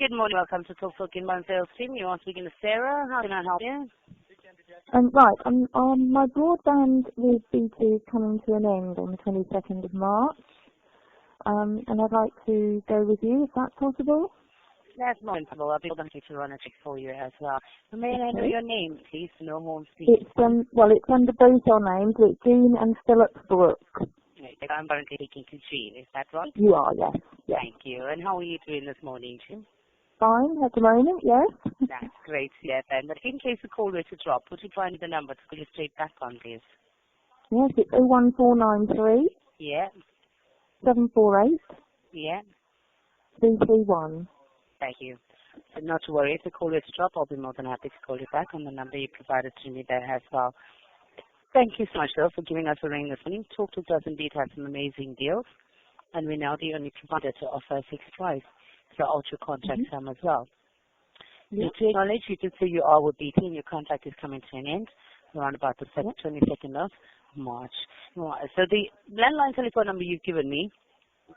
Good morning. Welcome to Talk Talk in One Sales Team. You are speaking to Sarah. How can I help you? Right, my broadband with BT is coming to an end on the 22nd of March, and I'd like to go with you, if that's possible. That's not possible. I'll be able to run a check for you as well. So may I know your name, please, to know who I'm speaking? It's it's under both our names. It's Jean and Philip Brooke. Okay, I'm currently speaking to Jean. Is that right? You are, yes. Thank you. And how are you doing this morning, Jean? Fine at the moment, yes. That's great, yeah, then. But in case the call were to drop, would you find the number to put you straight back on, please? Yes, it's 01493 Yeah. 748 Yeah. 331. Thank you. So not to worry, if the call were to drop, I'll be more than happy to call you back on the number you provided to me there as well. Thank you so much, though, for giving us a ring this morning. Talk to us indeed have some amazing deals, and we're now the only provider to offer a fixed price for ultra contract sum as well. Yeah. To acknowledge, you did say you are with BT and your contract is coming to an end around about the 22nd of March. Right. So the landline telephone number you've given me,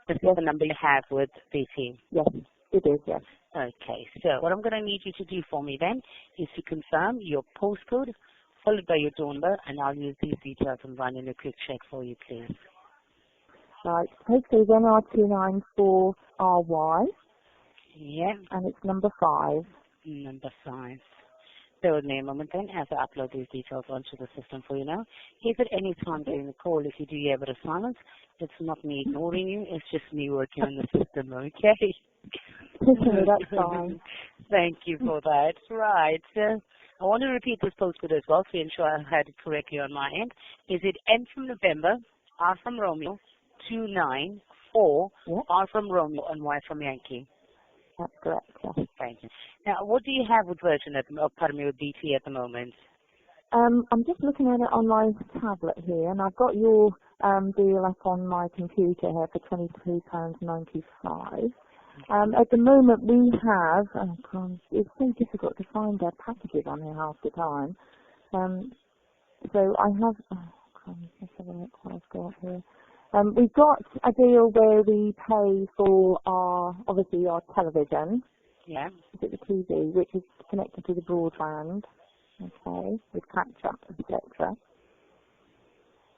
this is the number you have with BT. Yes, it is, yes. Okay, so what I'm going to need you to do for me then is to confirm your postcode followed by your door number, and I'll use these details and run in a quick check for you, please. Right, postcode is NR294RY, Yeah, and it's number 5. number 5. Bear with me a moment then as I upload these details onto the system for you now. If at any time during the call, if you do hear a bit of silence, it's not me ignoring you, it's just me working on the system, okay? That's fine. Thank you for that. Right. I want to repeat this postcode as well to ensure I had it correctly on my end. Is it N from November, R from Romeo, 294, R from Romeo, and Y from Yankee? That's correct, yes. Thank you. Now, what do you have with Virgin with BT at the moment? I'm just looking at it on my tablet here, and I've got your deal up on my computer here for £23.95. At the moment we have, it's so difficult to find their packages on here half the time. So I have, let's have a look what I've got here. We've got a deal where we pay for obviously our television. Yeah. Is it the TV, which is connected to the broadband, okay, with catch-up, etc.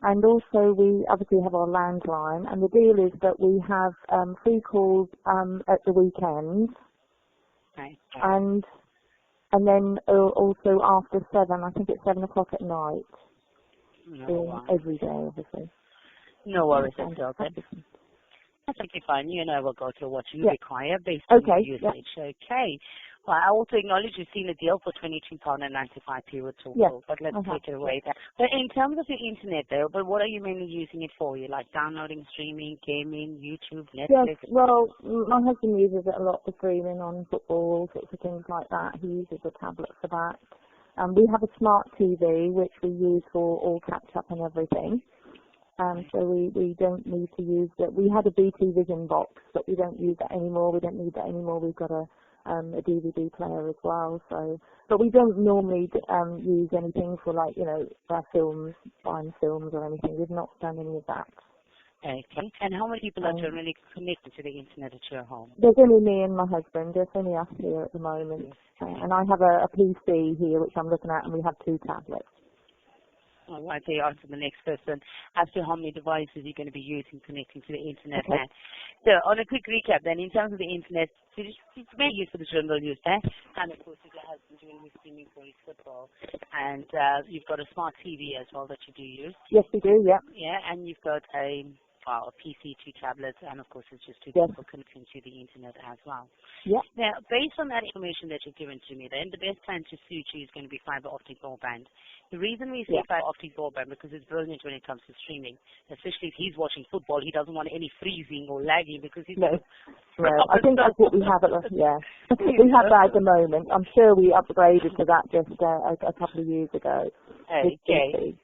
And also we obviously have our landline, and the deal is that we have free calls at the weekends, Okay. and then also after 7, I think it's 7 o'clock at night, every day, obviously. No worries at all. That's okay, fine. You and I will go through what you require based on your usage. Okay. Well, I also acknowledge you've seen a deal for £22.95 with Talk, but let's take it away there. But in terms of your internet though, but what are you mainly using it for? You like downloading, streaming, gaming, YouTube, Netflix? Yes, well, my husband uses it a lot for streaming on football, all sorts of things like that. He uses a tablet for that. We have a smart TV, which we use for all catch-up and everything. So we don't need to use that. We had a BT Vision box, but we don't use that anymore. We don't need that anymore. We've got a DVD player as well. So, but we don't normally use anything for films, buying films or anything. We've not done any of that. Okay. And how many people are generally connected to the internet at your home? There's only me and my husband. There's only us here at the moment. And I have a PC here, which I'm looking at, and we have 2 tablets. All right, they answer the next person as to how many devices you're going to be using connecting to the internet. Okay. So on a quick recap then, in terms of the internet, it's mainly used for the general use there, and of course your husband doing his streaming for his football, and you've got a smart TV as well that you do use. Yes, we do, yeah. Yeah, and you've got a PC, 2 tablets, and of course it's just 2 people connecting to the internet as well. Yeah. Now, based on that information that you've given to me then, the best plan to suit you is going to be fiber optic broadband. The reason we say fiber optic broadband because it's brilliant when it comes to streaming, especially if he's watching football. He doesn't want any freezing or lagging because he's I think that's what we have we have that at the moment. I'm sure we upgraded to that just a couple of years ago. Okay.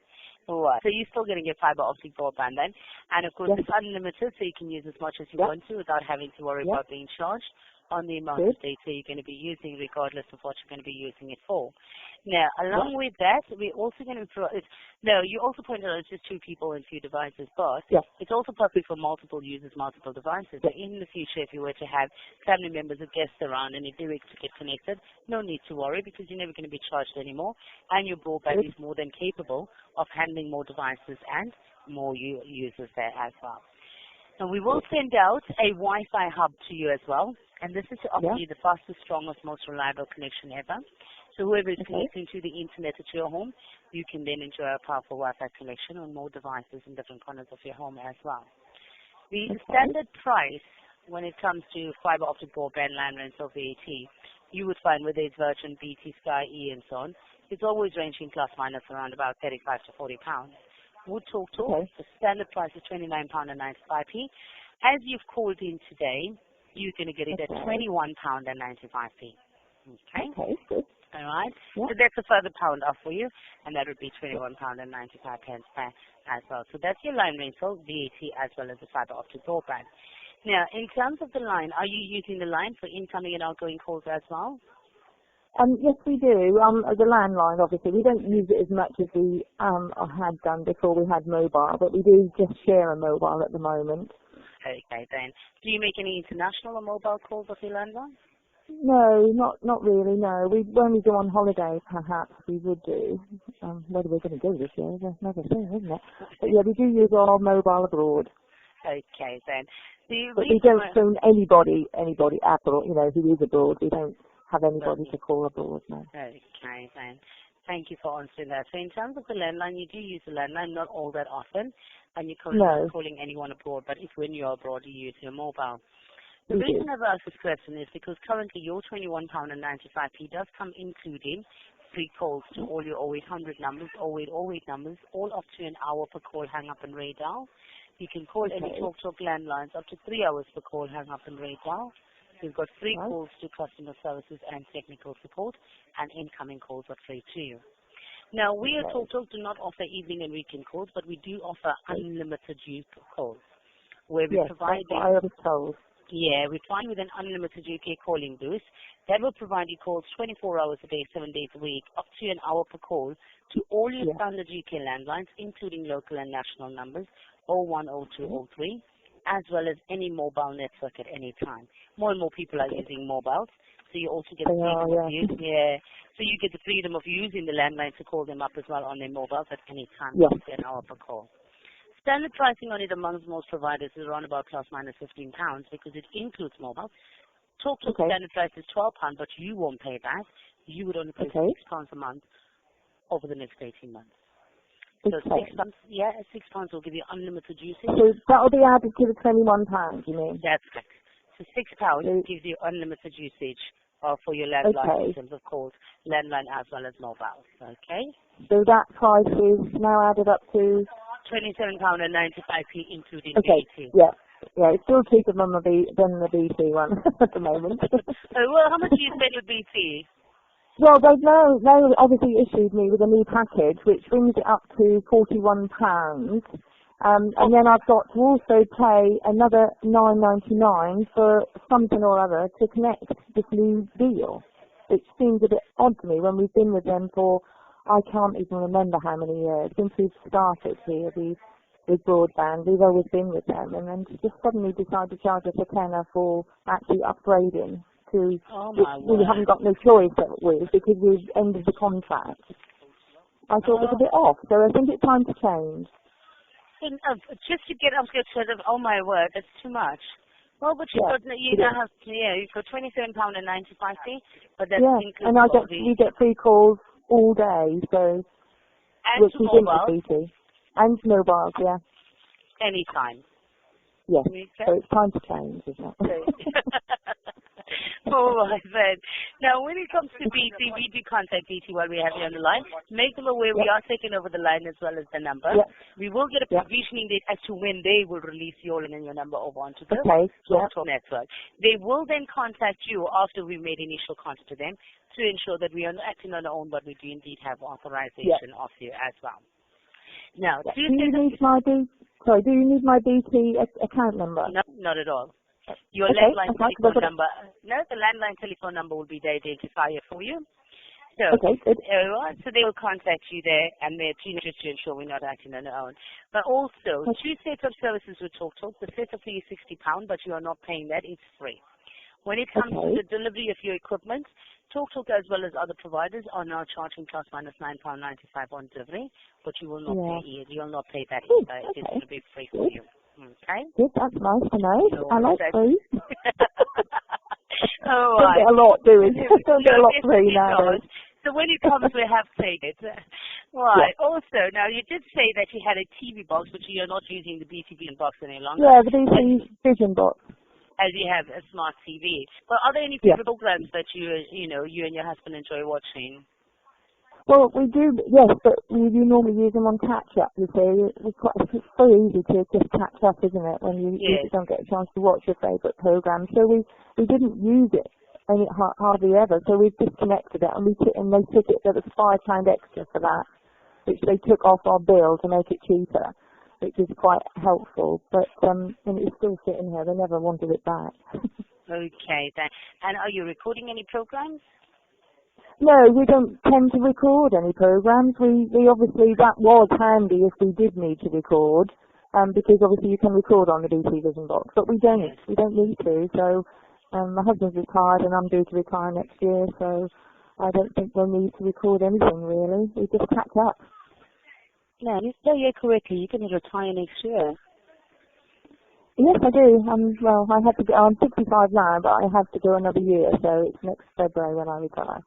Right. So you're still going to get fiber optic broadband then. And of course it's unlimited, so you can use as much as you want to without having to worry about being charged. on the amount of data you're going to be using, regardless of what you're going to be using it for. Now, along with that, we're also going to provide, no, you also pointed out it's just 2 people and 2 devices, but it's also perfect for multiple users, multiple devices. So in the future, if you were to have family members or guests around and if they were to get connected, no need to worry because you're never going to be charged anymore, and your broadband is more than capable of handling more devices and more users there as well. And we will send out a Wi-Fi hub to you as well, and this is to offer you the fastest, strongest, most reliable connection ever. So whoever is connecting to the internet at your home, you can then enjoy a powerful Wi-Fi connection on more devices in different corners of your home as well. The standard price when it comes to fiber optic broadband, land rents, or VAT, you would find whether it's Virgin, BT, Sky, E, and so on, it's always ranging plus minus around about 35 to 40 pounds. Would talk, the standard price is £29.95p. As you've called in today, you're going to get it at £21.95p. Okay? Good. All right? So that's a further pound off for you, and that would be £21.95 per as well. So that's your line rental, VAT, as well as the fiber optic broadband. Now, in terms of the line, are you using the line for incoming and outgoing calls as well? Yes, we do. The landline, obviously, we don't use it as much as we had done before we had mobile, but we do just share a mobile at the moment. Okay, then. Do you make any international or mobile calls off your landline? No, not really, no. When we go on holiday, perhaps we would do. Whether we're going to go this year, there's never say, isn't it? But yeah, we do use our mobile abroad. Okay, then. But we don't phone anybody at all, who is abroad. We don't have anybody to call abroad, no. Okay, then. Thank you for answering that. So in terms of the landline, you do use the landline, not all that often, and you're currently not calling anyone abroad, but if when you're abroad, you use your mobile. The reason I've asked this question is because currently your £21.95p does come including free calls to all your 0800 numbers, 0808 numbers, all up to an hour per call, hang up and radar. You can call any TalkTalk landlines up to 3 hours per call, hang up and radar. You've got free calls to customer services and technical support, and incoming calls are free to you. Now, we at TalkTalk do not offer evening and weekend calls, but we do offer unlimited use calls, where we provide you. I was told. Yeah, we find with an unlimited UK calling boost that will provide you calls 24 hours a day, 7 days a week, up to an hour per call to all your standard UK landlines, including local and national numbers, 010203, as well as any mobile network at any time. More and more people are using mobiles, so you also get the freedom of use. So you get the freedom of using the landline to call them up as well on their mobiles at any time, up to an hour per call. Standard pricing on it amongst most providers is around about plus minus £15 because it includes mobile. TalkTalk standard price is £12, but you won't pay that. You would only pay £6 a month over the next 18 months. So £6, £6 will give you unlimited usage. So that will be added to the £21, you mean? That's correct. So £6 gives you unlimited usage for your landline in terms of calls, landline as well as mobile. Okay? So that price is now added up to £27.95p including VAT. Yeah, it's still cheaper than the BT one at the moment. Well, how much do you spend with BT? Well, they obviously issued me with a new package, which brings it up to £41. And then I've got to also pay another £9.99 for something or other to connect this new deal, which seems a bit odd to me when we've been with them for, I can't even remember how many years, since we've started here with broadband. We've always been with them, and then to just suddenly decide to charge us a tenner for actually upgrading to, we haven't got no choice with because we've ended the contract. I thought it was a bit off, so I think it's time to change. Just to get up to sort of, oh my word, that's too much. Well, but you've got £27.95p, but that's includes and we get free calls all day, so and which is BT. And mobiles, anytime. Yes. So it's time to change, isn't it? All right, then. Now, when it comes to BT, we do contact BT while we have you on the line. Make them aware we are taking over the line as well as the number. We will get a provisioning date as to when they will release your line and your number over onto the TalkTalk network. They will then contact you after we made initial contact to them to ensure that we are not acting on our own, but we do indeed have authorization of you as well. Now, do you need my BT account number? No, not at all. Your landline telephone number, no, the landline telephone number will be the identifier for you. So, good. So they will contact you there, and they're just to ensure we're not acting on our own. But also, 2 sets of services with TalkTalk. The set of fee is £60, but you are not paying that. It's free. When it comes to the delivery of your equipment, TalkTalk as well as other providers are now charging plus minus £9.95 on delivery, but you will not pay it. You will not pay that either. It's going to be free for you. Okay? Good, that's nice to know. So I like free. All right. Don't get a lot, do we? Don't get a lot free now. So when it comes, we have to take it. Right. Yeah. Also, now you did say that you had a TV box, but you're not using the BT Vision box any longer. Yeah, the BT Vision box. As you have a smart TV. But are there any favorite programs that you and your husband enjoy watching? Well, we do, yes, but we do normally use them on catch-up, you see. It's very easy to just catch up, isn't it, when you don't get a chance to watch your favourite program. So we didn't use it hardly ever, so we've disconnected it, and they took it, there was £5 extra for that, which they took off our bill to make it cheaper, which is quite helpful, but and it's still sitting here, they never wanted it back. Okay, then. And are you recording any programs? No, we don't tend to record any programs. We obviously, that was handy if we did need to record, because obviously you can record on the BT Vision box, but we don't need to, so my husband's retired and I'm due to retire next year, so I don't think we'll need to record anything really. We just catch up. Yeah, you say correctly, you're going to retire next year. Yes, I do. Well, I'm 65 now, but I have to do another year, so it's next February when I retire.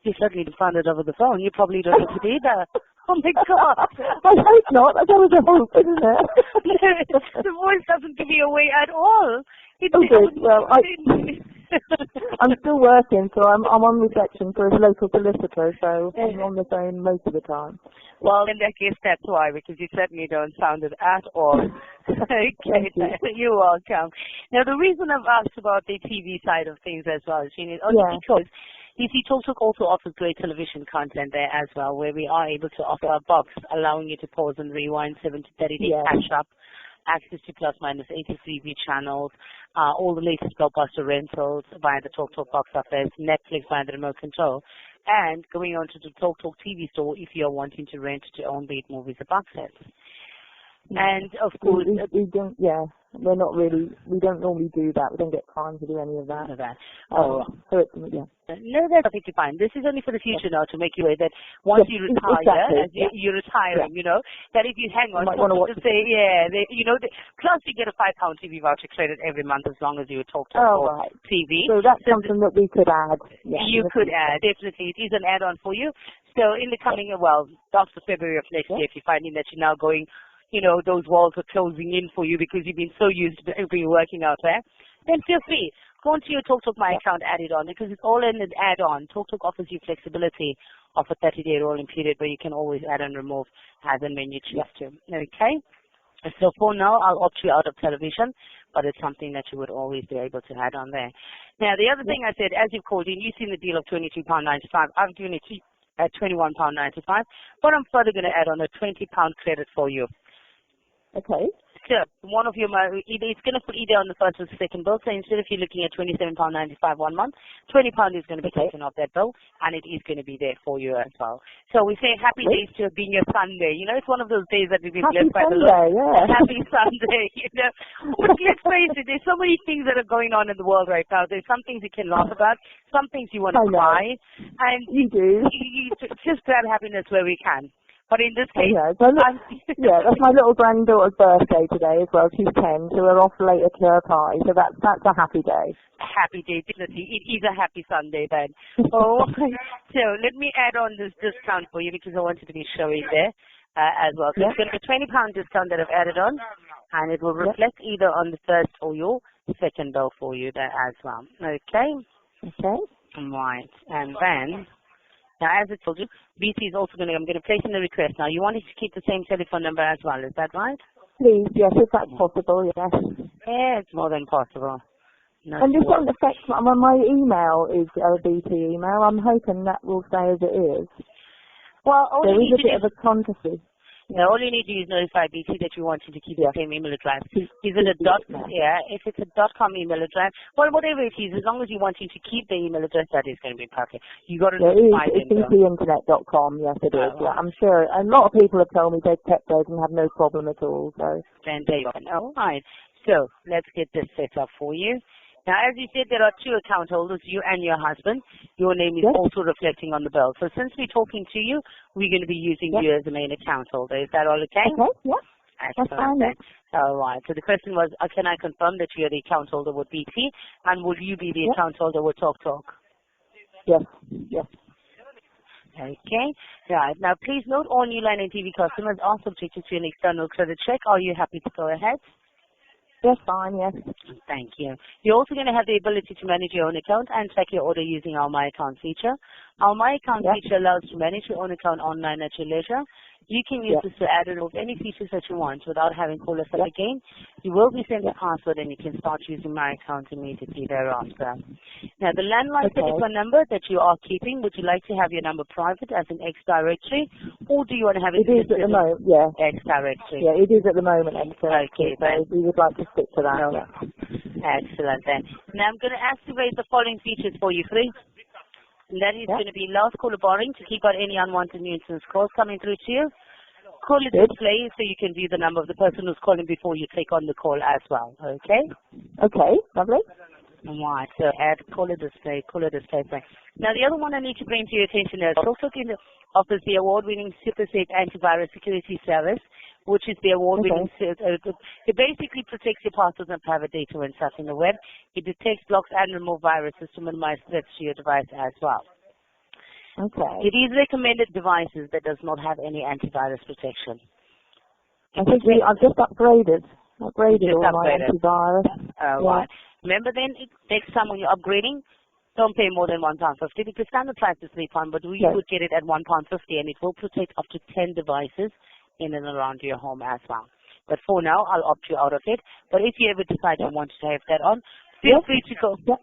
You certainly found it over the phone. You probably don't have to either. Oh my God. I hope not. That was a hope, isn't it? The voice doesn't give you away at all. Well, I'm still working, so I'm on reception for a local solicitor, so I'm on the phone most of the time. Well, in that case, that's why, because you certainly don't sound it at all. Okay, you're welcome. Now, the reason I've asked about the TV side of things as well, Jean, is only because you see, TalkTalk also offers great television content there as well, where we are able to offer a box allowing you to pause and rewind 7 to 30 days catch up, access to plus minus 83 channels, all the latest blockbuster rentals via the TalkTalk box office, Netflix via the remote control, and going on to the TalkTalk TV store if you're wanting to rent to own the movies or box sets. And of course, we don't. Yeah, we don't normally do that. We don't get time to do any of that. No, that's perfectly fine. This is only for the future now to make you aware that once you retire, you're retiring. You know that if you hang on, to say plus you get a £5 TV voucher credit every month as long as you talk to TV. So that's something that we could add. Yeah, you could add, definitely. It is an add-on for you. So in the coming, after February of next year, if you're finding that you're now going, those walls are closing in for you because you've been so used to working out there, then feel free. Go onto your TalkTalk My account, add it on, because it's all in an add-on. TalkTalk offers you flexibility of a 30-day rolling period where you can always add and remove as and when you choose to. Okay? So for now, I'll opt you out of television, but it's something that you would always be able to add on there. Now, the other thing I said, as you've called in, you've seen the deal of £22.95. I've given it at £21.95, but I'm further going to add on a £20 credit for you. Okay. So one of your it's going to put either on the first or the second bill. So instead of you looking at £27.95 1 month, £20 is going to be taken off that bill, and it is going to be there for you as well. So we say happy days to being a Sunday. It's one of those days that we've been blessed by the Lord. Happy Sunday. But let's face it, there's so many things that are going on in the world right now. There's some things you can laugh about, some things you want to cry, and you do. You just grab happiness where we can. But in this case, that's my little granddaughter's birthday today as well. She's 10, so we're off later to her party. So that's a happy day. A happy day, definitely. It is a happy Sunday then. So let me add on this discount for you because I wanted to be showing there as well. So it's going to be a £20 discount that I've added on, and it will reflect either on the first or your second bill for you there as well. Okay. Right, and then. Now, as I told you, BT is also I'm going to place in the request. Now, you wanted to keep the same telephone number as well, is that right? Please, yes, if that's possible, yes. Yeah, it's more than possible. And this won't affect my email is a BT email. I'm hoping that will stay as it is. Well, there is a bit of a controversy. Now, all you need to do is notify BT that you want to keep the same email address. Is it a if it's a .com email address, well, whatever it is, as long as you want to keep the email address, that is going to be perfect. You got to notify them. It's btinternet.com, yes it is. Yeah, I'm sure. A lot of people have told me they've kept those and have no problem at all. So. Then there you go. All right. So let's get this set up for you. Now, as you said, there are 2 account holders, you and your husband. Your name is also reflecting on the bill. So since we're talking to you, we're going to be using you as the main account holder. Is that all okay? Okay, yeah. Excellent. That's fine, all right. So the question was, can I confirm that you're the account holder with BT? And will you be the account holder with TalkTalk? Yes, yes. Okay. Right. Now, please note all new line and TV customers are subjected to an external credit check. Are you happy to go ahead? Yes, fine, yes. Thank you. You're also going to have the ability to manage your own account and track your order using our My Account feature. Our My Account feature allows you to manage your own account online at your leisure. You can use this to add and remove any features that you want without having to call us up again. You will be sent a password and you can start using My Account immediately thereafter. Now, the landline telephone number that you are keeping, would you like to have your number private as an X directory, or do you want to have it is at the moment, X directory? Yeah, it is at the moment X Okay, directory, so we would like to stick to that. Excellent then. Now, I'm going to activate the following features for you, Free. And that is going to be last caller barring to keep out any unwanted nuisance calls coming through to you. Caller display so you can view the number of the person who's calling before you take on the call as well. Okay? Okay, lovely. Right, so add caller display. Now the other one I need to bring to your attention is also offers the award-winning SuperSafe antivirus security service, which is the award-winning, it basically protects your passwords and private data when surfing the web. It detects, blocks, and removes viruses to minimize threats to your device as well. Okay. It is recommended devices that does not have any antivirus protection. I think I've just upgraded all my antivirus. Right. Remember then, next time when you're upgrading, don't pay more than £1.50 because standard price is £3, but you would get it at £1.50 and it will protect up to 10 devices in and around your home as well. But for now, I'll opt you out of it. But if you ever decide you want to have that on, feel free to go. Go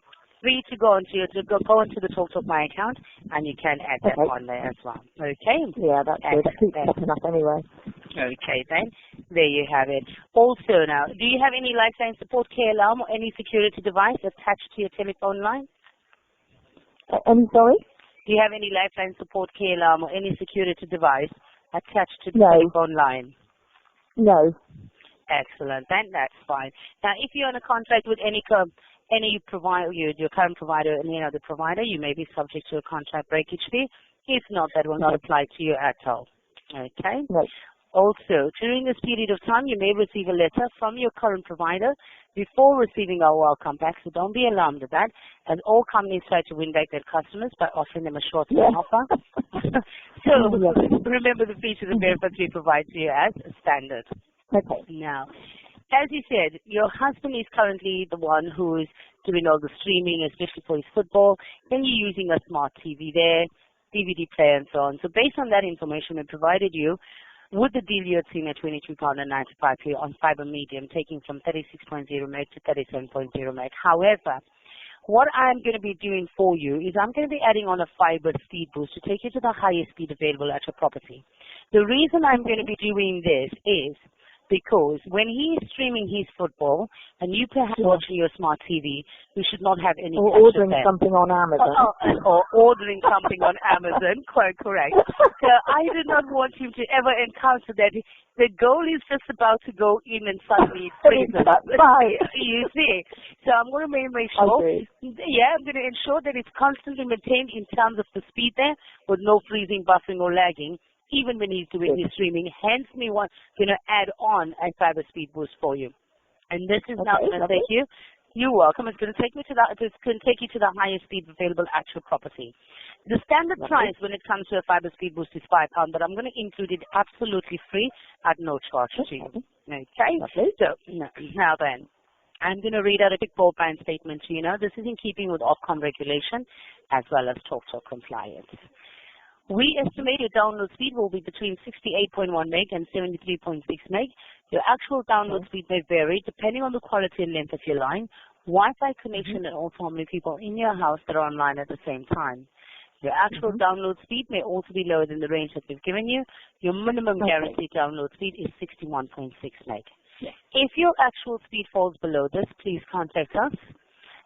onto the TalkTalk My Account, and you can add that on there as well. Okay? Yeah, that's good. That keeps popping up anyway. Okay, then. There you have it. Also now, do you have any Lifeline Support Care Alarm or any security device attached to your telephone line? I'm sorry? Do you have any Lifeline Support Care Alarm or any security device attached to the telephone line? No. Excellent. Then that's fine. Now, if you're on a contract with any provider, your current provider, any other provider, you may be subject to a contract breakage fee. If not, that will not apply to you at all. Okay? Right. Also, during this period of time, you may receive a letter from your current provider before receiving our welcome pack, so don't be alarmed at that, as all companies try to win back their customers by offering them a short-term offer. So, remember the features and benefits we provide to you as standard. Okay. Now, as you said, your husband is currently the one who is doing all the streaming, especially for his football. Then you're using a smart TV there, DVD player and so on. So based on that information we provided you, with the deal you had seen at £22.95 here on fiber medium, taking from 36.0 meg to 37.0 meg. However, what I'm going to be doing for you is I'm going to be adding on a fiber speed boost to take you to the highest speed available at your property. The reason I'm going to be doing this is because when he is streaming his football and you perhaps watching your smart TV, you should not have any or ordering something on Amazon. Or ordering something on Amazon, quite correct. So I do not want him to ever encounter that. The goal is just about to go in and suddenly freeze. You see. So I'm going to make sure, I'm going to ensure that it's constantly maintained in terms of the speed there with no freezing, buffering or lagging, even when he's doing his streaming. Hence, me want going to add on a fiber speed boost for you. And this is now going to take you. You're welcome. It's going to take you to the highest speed available at your property. The standard price when it comes to a fiber speed boost is £5, but I'm going to include it absolutely free at no charge to you. Okay. So now then, I'm going to read out a quick broadband statement to you now. This is in keeping with Ofcom regulation as well as TalkTalk compliance. We estimate your download speed will be between 68.1 meg and 73.6 meg. Your actual download speed may vary depending on the quality and length of your line, Wi-Fi connection, and also how many people in your house that are online at the same time. Your actual download speed may also be lower than the range that we've given you. Your minimum guaranteed download speed is 61.6 meg. If your actual speed falls below this, please contact us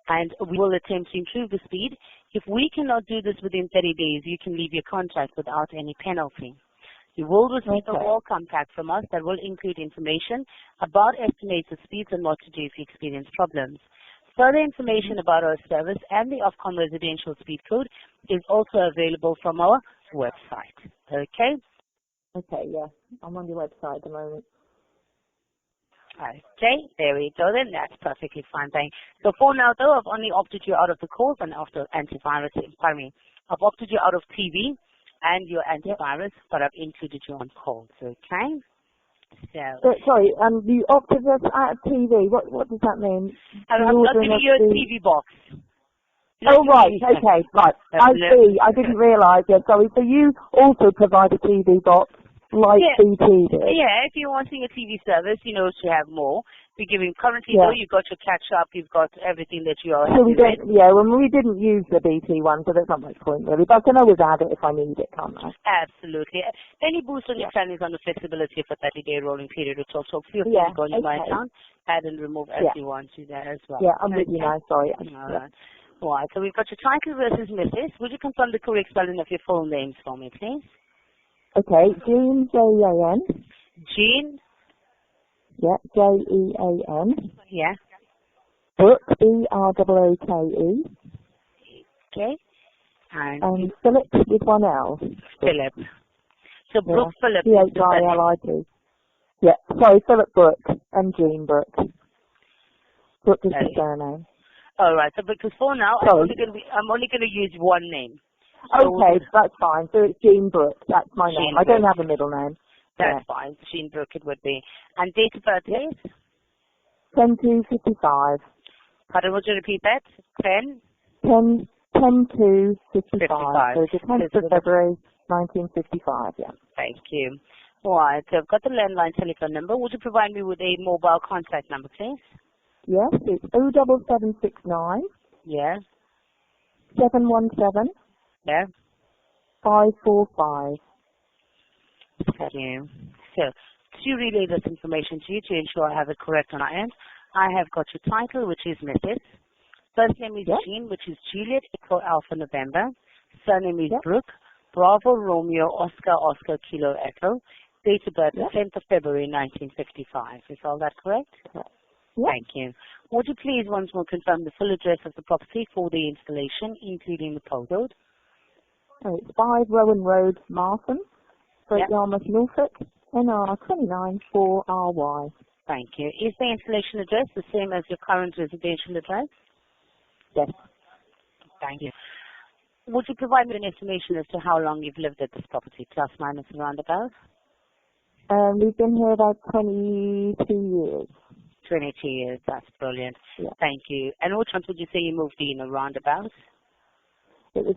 and we will attempt to improve the speed. If we cannot do this within 30 days, you can leave your contract without any penalty. You will receive a welcome pack from us that will include information about estimated speeds and what to do if you experience problems. Further information about our service and the Ofcom residential speed code is also available from our website. Okay? Okay, yeah. I'm on your website at the moment. Okay, there we go then. That's perfectly fine. Thanks. So for now though, I've only opted you out of the calls and after antivirus, pardon me. I've opted you out of TV and your antivirus, but I've included you on calls, okay? So sorry, you opted us out of TV. What does that mean? I'm not giving you a TV box. Oh, right, okay, right. I see. I didn't realise. Yeah, sorry. So you also provide a TV box like BT did? Yeah, if you're wanting a TV service, you know, to have more. We're giving currently, though, you've got your catch-up, you've got everything that you are. So we don't, we didn't use the BT one, so there's not much point really. But I can always add it if I need it, can't I? Absolutely. Any boost on your plan is on the flexibility of a 30-day rolling period of talk. So feel free to go on your my account, add and remove as you want to that as well. Yeah, I'm with you now, sorry. All right, so we've got your title versus Mrs. Would you confirm the correct spelling of your full names for me, please? Okay, Jean, J-E-A-N. Jean? Yeah, J-E-A-N. Yeah. Brooke, B-R-O-O-K-E. Okay. And Philip with one L. Philip. So Brooke Philip. P-H-I-L-I-P. Yeah, sorry, Philip Brooke and Jean Brooke. Brooke is the surname. All right, so because for now, I'm only going to use one name. Okay, that's fine. So it's Jean Brooke. That's my name. I don't have a middle name. That's fine. Jean Brooke it would be. And date of birth, please? 10/2/55. Pardon, would you repeat that? 10/2/55. So it's the 10th of February, 1955, yeah. Thank you. All right, so I've got the landline telephone number. Would you provide me with a mobile contact number, please? Yes, it's 07769. Yeah. 717. Yeah. 545. Thank you. So, to relay this information to you to ensure I have it correct on our end, I have got your title, which is Mrs. First name is Jean, which is Juliet, Echo Alpha November. Surname is Brooke, Bravo Romeo Oscar Oscar Kilo Echo. Date of birth, 10th of February 1955. Is all that correct? Thank you. Would you please once more confirm the full address of the property for the installation, including the postcode? Oh, it's 5 Rowan Road, Markham, Great Yarmouth, Norfolk, NR 29 4RY. Thank you. Is the installation address the same as your current residential address? Yes. Thank you. Would you provide me an estimation as to how long you've lived at this property, plus minus around about? We've been here about 22 years. 22 years, that's brilliant. Thank you. And which month would you say you moved in, around about? It was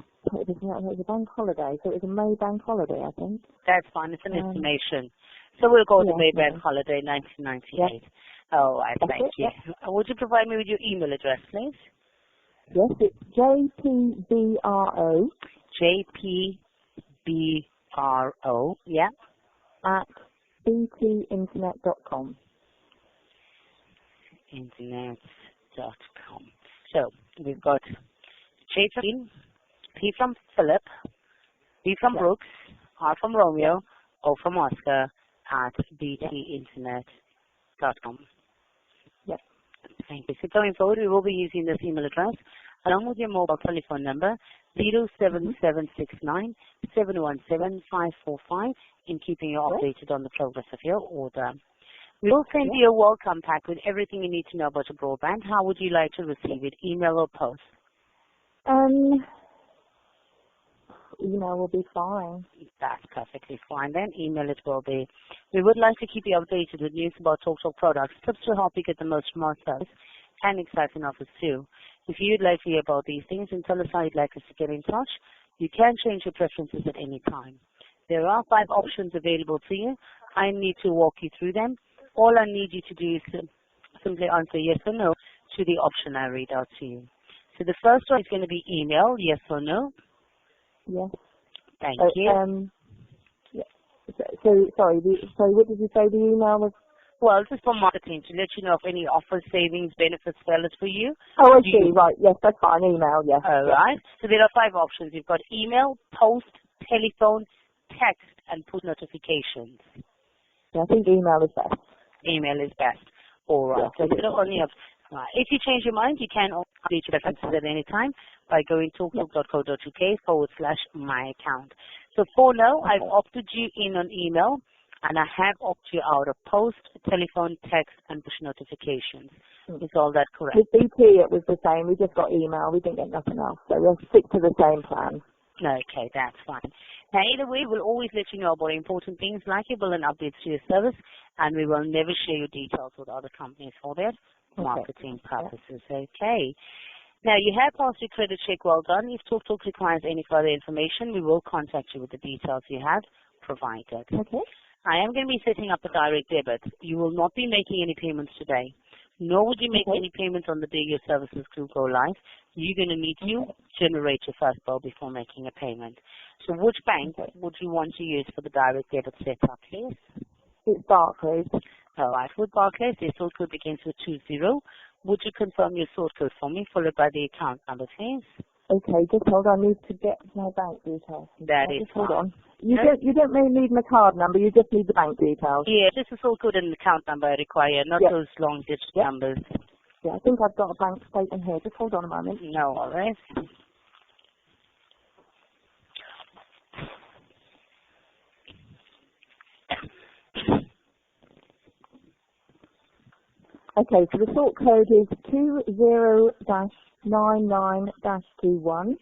a bank holiday, so it was a May bank holiday, I think. That's fine, it's an estimation. So we'll go to May bank holiday, 1998. All right, thank you. Would you provide me with your email address, please? Yes, it's JPBRO. JPBRO, at btinternet.com. Internet.com. So we've got J from Jean, P from Philip, B from Brooks, R from Romeo, O from Oscar at btinternet.com. Yes. Thank you. So going forward, we will be using this email address along with your mobile telephone number 07769 717 545 in keeping you updated on the progress of your order. We will send you a welcome pack with everything you need to know about your broadband. How would you like to receive it, email or post? Email will be fine. That's perfectly fine then. Email it will be. We would like to keep you updated with news about TalkTalk products, tips to help you get the most from our service, and exciting offers too. If you'd like to hear about these things and tell us how you'd like us to get in touch, you can change your preferences at any time. There are 5 options available to you. I need to walk you through them. All I need you to do is simply answer yes or no to the option I read out to you. So the first one is going to be email, yes or no. Yes. Thank you. Yeah. So sorry. So what did you say the email was? Well, just for marketing, to let you know of any offers, savings, benefits, fellas for you. Oh, I see. Right. Yes, that's fine. Email. Yes. All right. So there are 5 options. You've got email, post, telephone, text, and push notifications. Yeah, I think email is best. Email is best. All right. Yeah, So if you change your mind, you can update your references at any time by going to talktalk.co.uk/my account. So for now, I've opted you in on email, and I have opted you out of post, telephone, text, and push notifications. Is all that correct? With BT, it was the same. We just got email. We didn't get nothing else. So we'll stick to the same plan. Okay, that's fine. Now, either way, we'll always let you know about important things like your bill and updates to your service, and we will never share your details with other companies for their marketing purposes. Okay. Now, you have passed your credit check. Well done. If TalkTalk requires any further information, we will contact you with the details you have provided. Okay. I am going to be setting up a direct debit. You will not be making any payments today, nor would you make any payments on the day your services do go live. You're going to need to generate your first bill before making a payment. So which bank would you want to use for the direct debit setup, please? It's Barclays. All right, with Barclays, the sort code begins with 20. Would you confirm your sort code for me, followed by the account number, please? Okay, just hold on. I need to get my bank details. That is just hold on. You don't really need my card number. You just need the bank details. Yeah, just the sort code and the account number I require, not those long digit numbers. Yeah, I think I've got a bank statement here. Just hold on a moment. No worries. Okay, so the sort code is 20-99-21.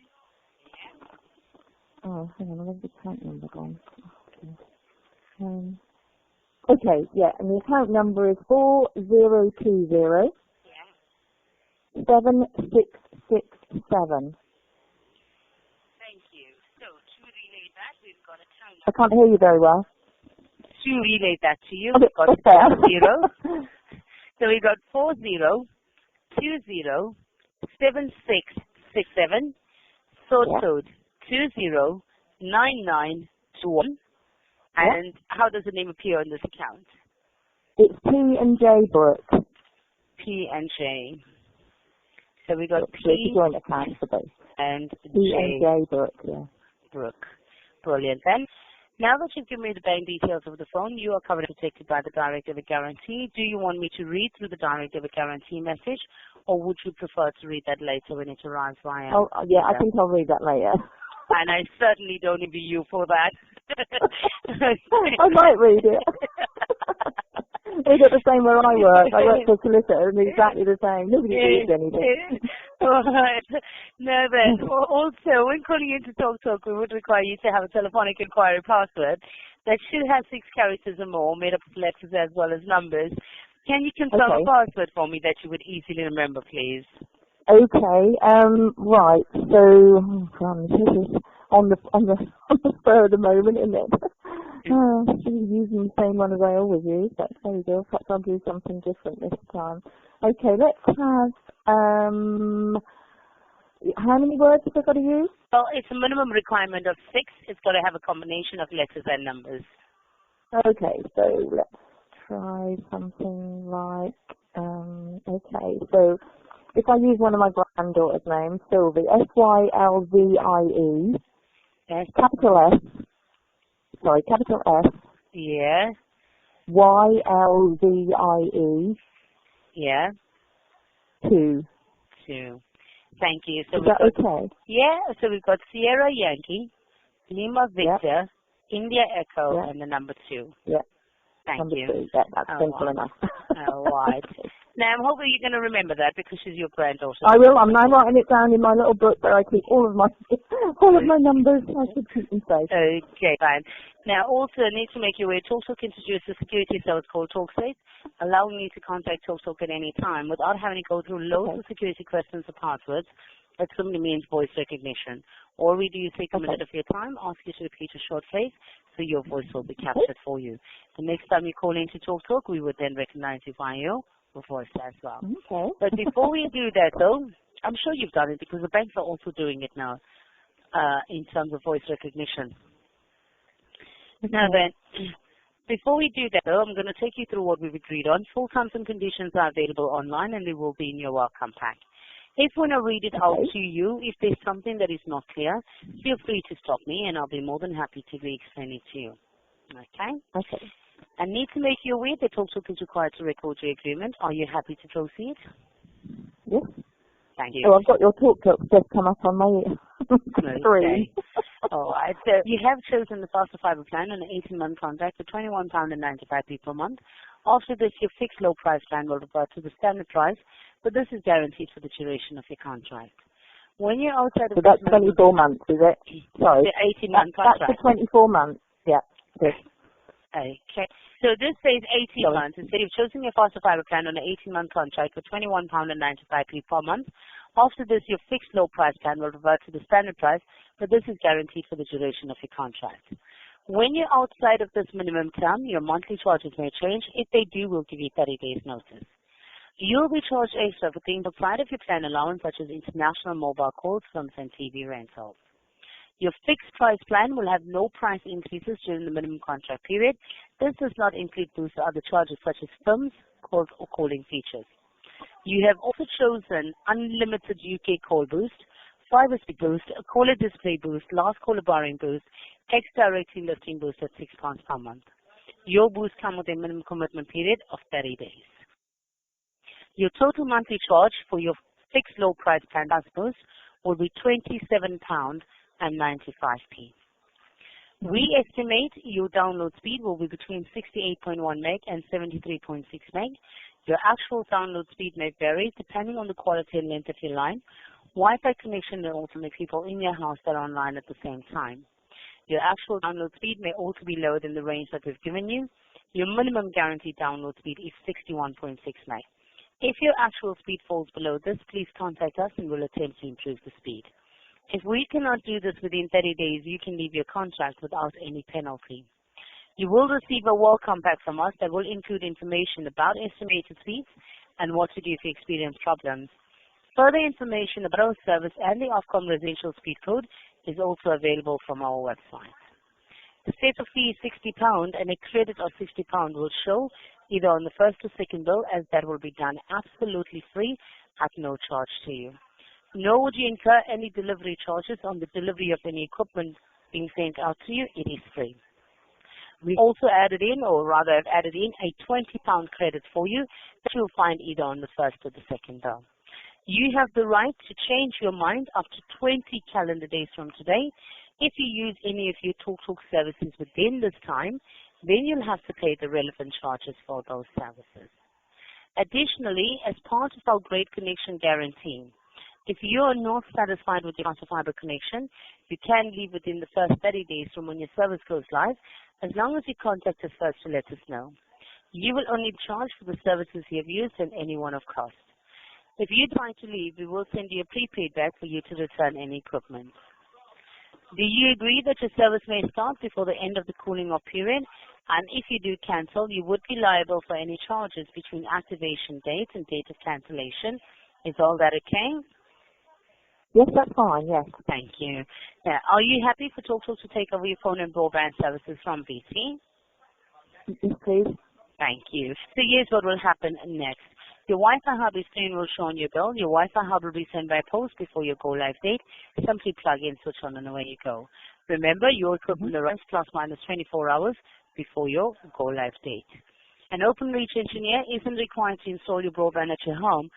Oh, hang on, where's the account number gone? Okay, yeah, and the account number is 4020 7667. Thank you. So to relay that, we've got account number. I can't hear you very well. To relay that to you, Okay, we've got 40. So we've got 40207667, sort code 209921. And how does the name appear on this account? It's P&J Brooke. P&J. So we got It's a joint account for both. And P&J Brooke, yeah. Brooke. Brilliant. Then, now that you've given me the bank details over the phone, you are covered and protected by the direct debit guarantee. Do you want me to read through the direct debit guarantee message, or would you prefer to read that later when it arrives via? Oh, yeah, I think I'll read that later. And I certainly don't envy you for that. I might read it. We get the same where I work. I work for a solicitor and exactly the same. Nobody reads anything. All right. No, then. Also, when calling into TalkTalk, we would require you to have a telephonic inquiry password that should have 6 characters or more, made up of letters as well as numbers. Can you confirm a password for me that you would easily remember, please? Okay. Right. So, this is on the spur of the moment, isn't it? Using the same one as I always use. But there we go. Perhaps I'll do something different this time. Okay. Let's have. How many words have I got to use? Well, it's a minimum requirement of 6. It's got to have a combination of letters and numbers. Okay. So let's try something like. Okay. So. If I use one of my granddaughter's names, Sylvie, Sylvie, capital S, Yeah. Ylvie, Yeah. 2. Thank you. So is that okay? Yeah, so we've got Sierra Yankee, Lima Victor, India Echo, and the number 2. Yeah. Thank number you. 2. Yeah, that's simple enough. All right. Now, I'm hoping you're going to remember that because she's your granddaughter. I will. I'm now writing it down in my little book where I keep all of my numbers. I should keep them safe. Okay, fine. Now, also, I need to make you aware, TalkTalk introduced a security service called TalkSafe, allowing you to contact TalkTalk at any time without having to go through loads of security questions or passwords. That simply means voice recognition. All we do is take a minute of your time, ask you to repeat a short phrase, so your voice will be captured for you. The next time you call into TalkTalk, we would then recognize you via your voice as well. Okay. But before we do that, though, I'm sure you've done it because the banks are also doing it now. in terms of voice recognition. Now then, before we do that, though, I'm going to take you through what we've agreed on. Full terms and conditions are available online, and they will be in your welcome pack. If we want to read it out to you, if there's something that is not clear, feel free to stop me, and I'll be more than happy to re-explain it to you. Okay? Okay. I need to make you aware that TalkTalk is required to record your agreement. Are you happy to proceed? Yes. Thank you. Oh, I've got your TalkTalk just come up on my screen. All right. So you have chosen the faster fiber plan on an 18-month contract for £21.95 per month. After this, your fixed low price plan will revert to the standard price, but this is guaranteed for the duration of your contract. When you're outside of so that's 24 months, is it? Sorry. The 18-month contract. That's for 24 months. Yeah. Good. Okay. So this says 18 months. Instead, you've chosen your faster fiber plan on an 18-month contract for £21.95 per month. After this, your fixed low price plan will revert to the standard price, but this is guaranteed for the duration of your contract. When you're outside of this minimum term, your monthly charges may change. If they do, we'll give you 30 days notice. You'll be charged extra for things outside of your plan allowance, such as international mobile calls, films, and TV rentals. Your fixed price plan will have no price increases during the minimum contract period. This does not include boosts or other charges such as films, calls, or calling features. You have also chosen unlimited UK call boost, fiber speed boost, a caller display boost, last caller borrowing boost, text directory listing boost at £6 per month. Your boosts come with a minimum commitment period of 30 days. Your total monthly charge for your fixed low price plan plus boost will be £27.95. We estimate your download speed will be between 68.1 meg and 73.6 meg. Your actual download speed may vary depending on the quality and length of your line. Wi-Fi connection may also make people in your house that are online at the same time. Your actual download speed may also be lower than the range that we've given you. Your minimum guaranteed download speed is 61.6 meg. If your actual speed falls below this, please contact us and we'll attempt to improve the speed. If we cannot do this within 30 days, you can leave your contract without any penalty. You will receive a welcome pack from us that will include information about estimated speeds and what to do if you experience problems. Further information about our service and the Ofcom residential speed code is also available from our website. The setup fee is £60 and a credit of £60 will show either on the first or second bill, as that will be done absolutely free at no charge to you. Nor would you incur any delivery charges on the delivery of any equipment being sent out to you. It is free. We also added in, or rather have added in, a £20 credit for you that you'll find either on the first or the second bill. You have the right to change your mind up to 20 calendar days from today. If you use any of your TalkTalk services within this time, then you'll have to pay the relevant charges for those services. Additionally, as part of our Great Connection Guarantee, if you are not satisfied with your faster fiber connection, you can leave within the first 30 days from when your service goes live, as long as you contact us first to let us know. You will only charge for the services you have used and any one of cost. If you decide to leave, we will send you a prepaid bag for you to return any equipment. Do you agree that your service may start before the end of the cooling off period? And if you do cancel, you would be liable for any charges between activation date and date of cancellation. Is all that okay? Yes, that's fine, yes. Thank you. Now, are you happy for TalkTalk to take over your phone and broadband services from BT? Yes, please. Thank you. So here's what will happen next. Your Wi-Fi hub screen will show on your bill. Your Wi-Fi hub will be sent by post before your go live date. Simply plug in, switch on, and away you go. Remember, your equipment arrives plus minus 24 hours before your go live date. An Open Reach engineer isn't required to install your broadband at your home,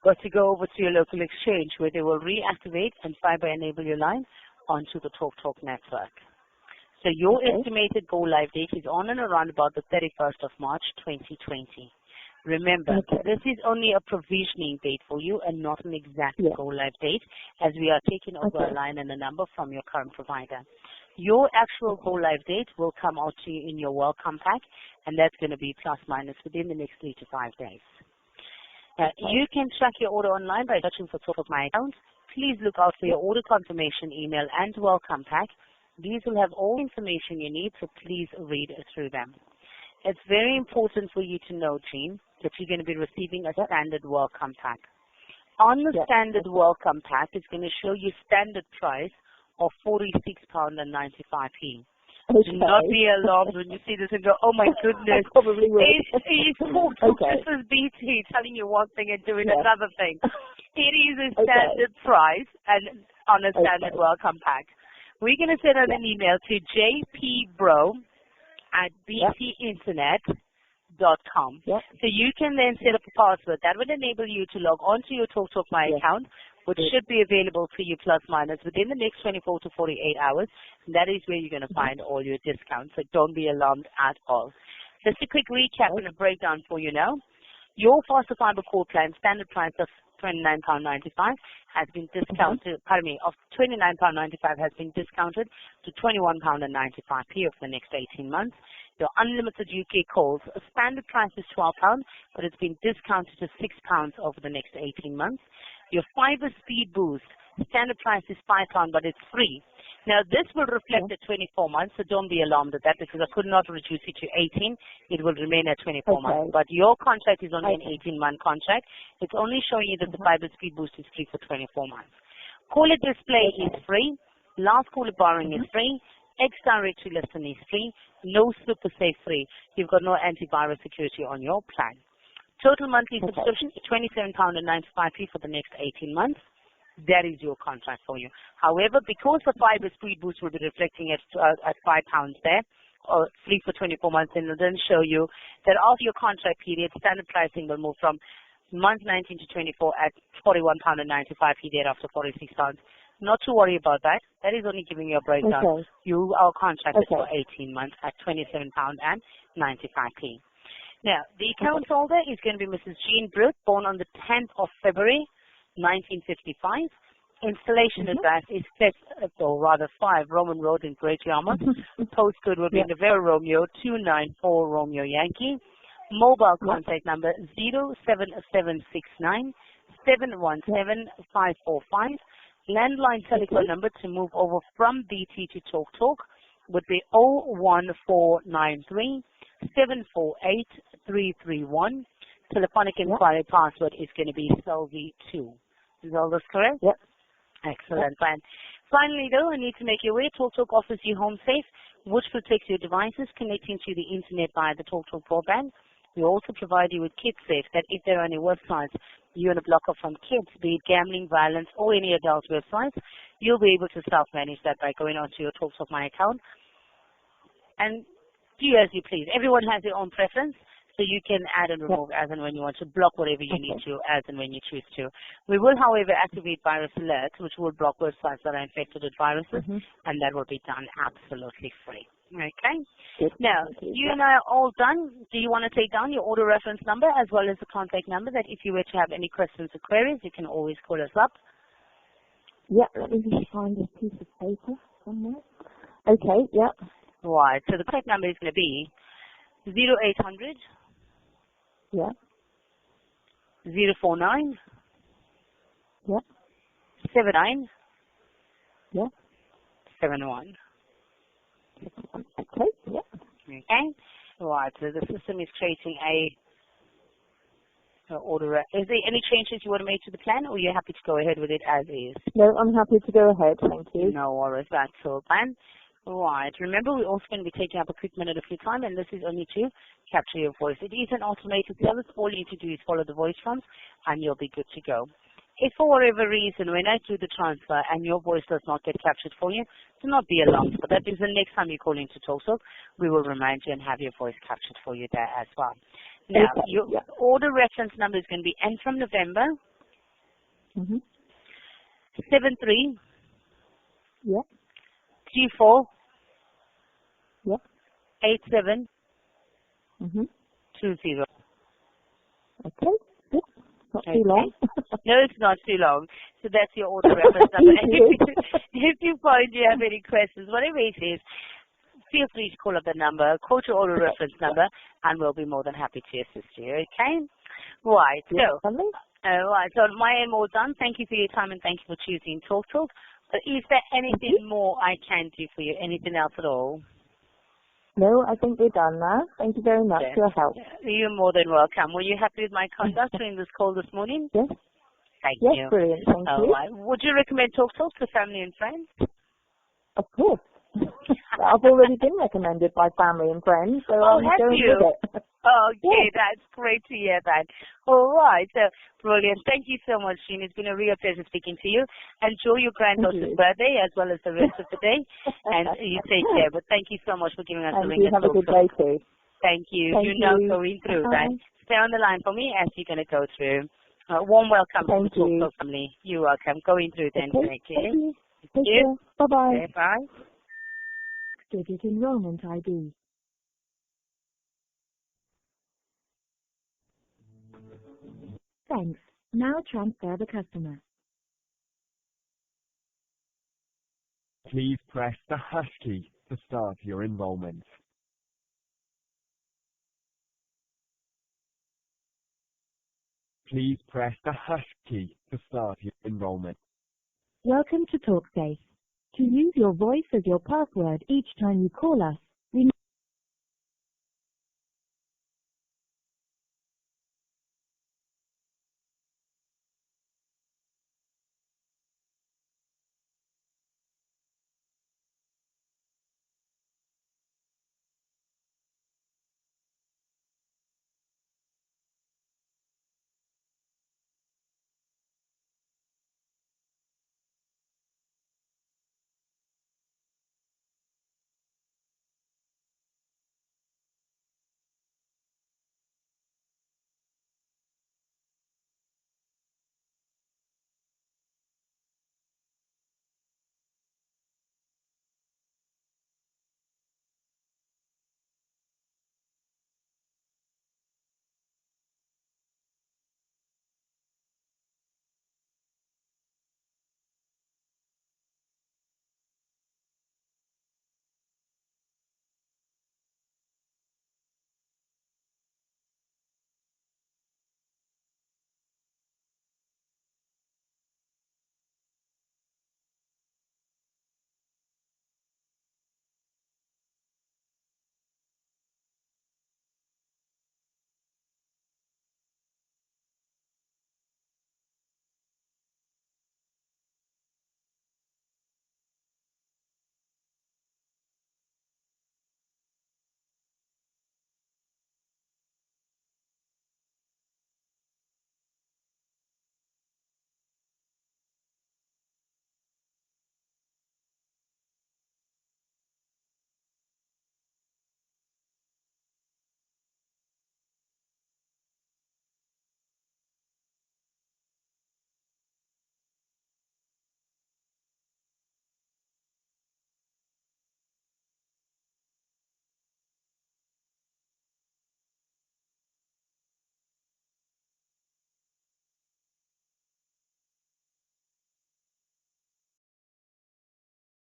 but to go over to your local exchange where they will reactivate and fiber enable your line onto the TalkTalk network. So your estimated go live date is on and around about the 31st of March 2020. Remember, this is only a provisioning date for you and not an exact go-live date, as we are taking over a line and a number from your current provider. Your actual go-live date will come out to you in your welcome pack, and that's going to be plus minus within the next 3 to 5 days. You can track your order online by searching for TalkTalk My Account. Please look out for your order confirmation email and welcome pack. These will have all the information you need, so please read through them. It's very important for you to know, Jean, that you're going to be receiving a standard welcome pack. On the standard welcome pack, it's going to show you standard price of £46.95. Okay. Do not be alarmed when you see this and go, oh my goodness, probably will. It's Mrs. BT telling you one thing and doing another thing. It is a standard price and on a standard welcome pack. We're going to send out an email to jpbro@btinternet.com. So you can then set up a password. That would enable you to log onto your TalkTalk My account, which should be available to you plus minus within the next 24 to 48 hours. And that is where you're going to find all your discounts. So don't be alarmed at all. Just a quick recap and a breakdown for you now. Your faster fiber core plan, standard price of £29.95 has been discounted, of £29.95 has been discounted to £21.95p over the next 18 months. Your unlimited UK calls, a standard price is £12, but it's been discounted to £6 over the next 18 months. Your fiber speed boost, standard price is £5, but it's free. Now, this will reflect at 24 months, so don't be alarmed at that because I could not reduce it to 18. It will remain at 24 months. But your contract is only an 18-month contract. It's only showing you that the fiber speed boost is free for 24 months. Caller display is free. Last caller borrowing is free. X-Direct to listen is free. No Super Safe free. You've got no antivirus security on your plan. Total monthly subscription is £27.95 for the next 18 months. That is your contract for you. However, because the fiber speed boost will be reflecting at £5 there, or free for 24 months, and it'll then show you that after your contract period, standard pricing will move from month 19 to 24 at £41.95 thereafter £46. Not to worry about that. That is only giving you a breakdown. Our contract is for 18 months at £27.95. Now, the account holder is going to be Mrs. Jean Brute, born on the 10th of February, 1955. Installation address is 5 Roman Road in Great Yarmouth. Postcode will be November Romeo 294 Romeo Yankee. Mobile contact number 07769 717 545. Landline telephone number to move over from BT to TalkTalk would be 01493 748 331. Telephonic inquiry password is going to be Selvi2. Is all this correct? Yep. Excellent. Fine. Finally, though, I need to make you aware TalkTalk offers you Home Safe, which protects your devices connecting to the internet via the TalkTalk broadband. We also provide you with Kids Safe, that if there are any websites you want to block off from kids, be it gambling, violence, or any adult websites, you'll be able to self-manage that by going onto your TalkTalk My account. And do as you please. Everyone has their own preference. So you can add and remove as and when you want to, block whatever you need to as and when you choose to. We will, however, activate virus alerts, which will block websites that are infected with viruses, and that will be done absolutely free. Okay? Now, you and I are all done. Do you want to take down your order reference number as well as the contact number that if you were to have any questions or queries, you can always call us up? Yeah, let me just find this piece of paper somewhere. Okay, Right, so the correct number is going to be 0800 049 79 71. Okay, Okay. Right, so the system is creating a order. Is there any changes you want to make to the plan, or are you happy to go ahead with it as is? No, I'm happy to go ahead, thank you. No worries, that's all fine. Right, remember we're also going to be taking up a quick minute of your time, and this is only to capture your voice. It is an automated service. All you need to do is follow the voice prompts, and you'll be good to go. If for whatever reason, when I do the transfer and your voice does not get captured for you, do not be alarmed for that, because the next time you call into TalkTalk, we will remind you and have your voice captured for you there as well. Now, your order reference number is going to be N from November, 73 34 87 20. Okay, good. Not too long. No, it's not too long. So that's your order reference number. If you find you have any questions, whatever it is, feel free to call up the number, quote your order reference number, and we'll be more than happy to assist you, okay? Right, so, so on my end, all done. Thank you for your time and thank you for choosing TalkTalk. But is there anything more I can do for you? Anything else at all? No, I think we're done now. Thank you very much for your help. You're more than welcome. Were you happy with my conduct during this call this morning? Yes. Thank you. Yes, brilliant. Thank you. Would you recommend TalkTalk to family and friends? Of course. I've already been recommended by family and friends, so I'm going with it. Okay, that's great to hear that. All right, so brilliant. Thank you so much, Jean. It's been a real pleasure speaking to you. Enjoy your granddaughter's birthday as well as the rest of the day, and you take care. But thank you so much for giving us the ring. And you have a good day too. Thank you. You're now going through that. Stay on the line for me as you're going to go through. Warm welcome to the Talk family. You're welcome. Going through then. Okay. Thank you. Take care. Bye-bye. Okay, bye. Digit enrollment ID. Thanks. Now transfer the customer. Please press the hash key to start your enrollment. Please press the hash key to start your enrollment. Welcome to TalkSafe. To use your voice as your password each time you call us,